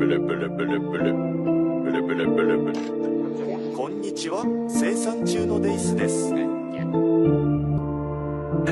こんにちは、生産中のデイスです。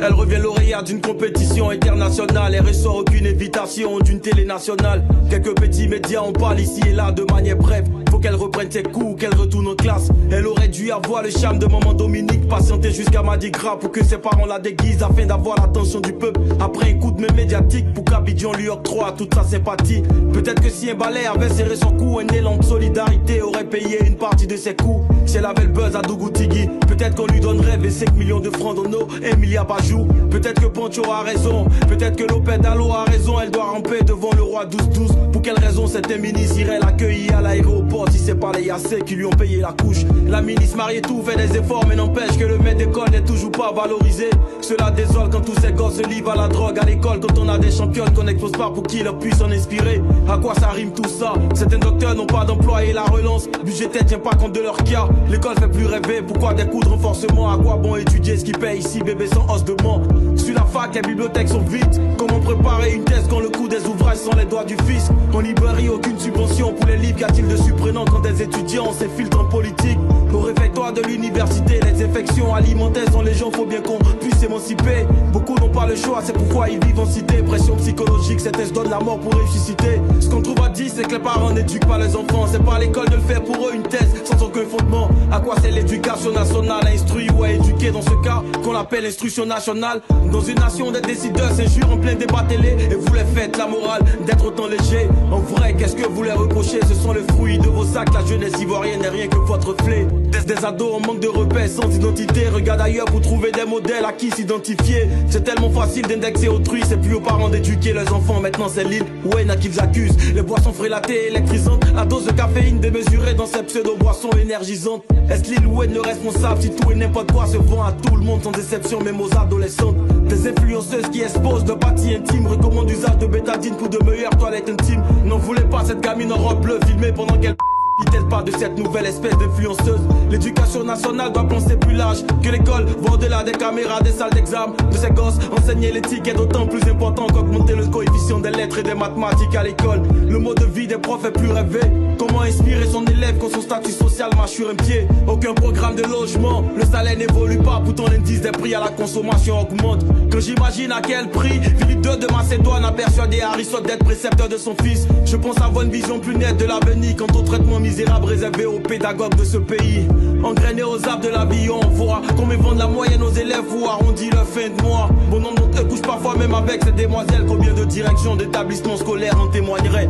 Elle revient lauréate d'une compétition internationale et ressort aucune invitation d'une télé nationale. Quelques petits médias en parlent ici et là de manière brève. Faut qu'elle reprenne ses coups, qu'elle retourne en classe. Elle aurait dû avoir le charme de maman Dominique, patienter jusqu'à Mardi Gras pour que ses parents la déguisent afin d'avoir l'attention du peuple. Après un coup de main médiatique pour qu'Abidjan lui octroie toute sa sympathie. Peut-être que si un balai avait serré son cou, un élan de solidarité aurait payé une partie de ses coûts. Si elle avait le buzz à Dougoutigi, peut-être qu'on lui donnerait 25 millions de francs d'ono, 1 milliard par jour. Peut-être que Pancho a raison, peut-être que Lopez Dalo a raison. Elle doit ramper devant le roi 12-12. Pour quelle raison cet ministre irait l'accueillir à l'aéroport si c'est pas les Yassés qui lui ont payé la couche? La ministre mariée tout fait des efforts, mais n'empêche que le maître d'école n'est toujours pas valorisé. Cela désole quand tous ces gosses se livrent à la drogue à l'école. Quand on a des championnes qu'on n'expose pas pour qu'ils puissent en inspirer. À quoi ça rime tout ça? Certains docteurs n'ont pas d'emploi et la relance budgétaire tient pas compte de leur cas. L'école fait plus rêver, pourquoi des coups de renforcement? À quoi bon étudier ce qui paye ici, bébé sans os de mort? Sur la fac, les bibliothèques sont vides. Comment préparer une thèse quand le coût des ouvrages sont les doigts du fils? En librairie, aucune subvention pour les livres. Qu'y a-t-il de surprenant quand des étudiants s'infiltrent en politique? Au réfectoire de l'université, les infections alimentaires sont légion, faut bien qu'on puisse s'émanciper. Beaucoup n'ont pas le choix, c'est pourquoi ils vivent en cité. Pression psychologique, certains se donnent la mort pour ressusciter. Ce qu'on trouve à dire, c'est que les parents n'éduquent pas les enfants. C'est pas à l'école de le faire pour eux une thèse sans aucun fondement. À quoi c'est l'éducation nationale à instruire ou à éduquer dans ce cas qu'on appelle instruction nationale? Dans une nation des décideurs s'injurent en plein débat télé. Et vous les faites la morale d'être autant léger. En vrai, qu'est-ce que vous les reprochez? Ce sont les fruits de vos sacs. La jeunesse ivoirienne n'est rien que votre flé. Des ados en manque de repères, sans identité. Regarde ailleurs pour trouver des modèles à qui s'identifier. C'est tellement facile d'indexer autrui. C'est plus aux parents d'éduquer les enfants. Maintenant c'est l'île Wayne à qui ils accusent. Les boissons frélatées, électrisantes. La dose de caféine démesurée dans ces pseudo-boissons énergisantes. Est-ce l'île Wayne le responsable si tout et n'importe quoi se vend à tout le monde sans exception, même aux adolescentes? Des influenceuses qui exposent de parties intimes, recommandent l'usage de bétadine pour de meilleures toilettes intimes. N'en voulez pas cette gamine en robe bleue filmée pendant qu'elle Dit-elle pas de cette nouvelle espèce d'influenceuse? L'éducation nationale doit penser plus large que l'école, va au-delà des caméras, des salles d'examen. De ces gosses, enseigner l'éthique est d'autant plus important qu'augmenter le coefficient des lettres et des mathématiques à l'école. Le mode de vie des profs est plus rêvé. Comment inspirer son élève quand son statut social marche sur un pied? Aucun programme de logement, le salaire n'évolue pas, pourtant l'indice des prix à la consommation augmente. Quand j'imagine à quel prix Philippe II de Macédoine a persuadé Aristote d'être précepteur de son fils, je pense avoir une vision plus nette de l'avenir quant au traitement misérable réservé aux pédagogues de ce pays. Engrainés aux arbres de la vie, on voit combien vendent la moyenne aux élèves ou arrondit leur fin de mois. Bon nombre d'entre eux couchent parfois même avec ces demoiselles. Combien de directions d'établissements scolaires en témoigneraient?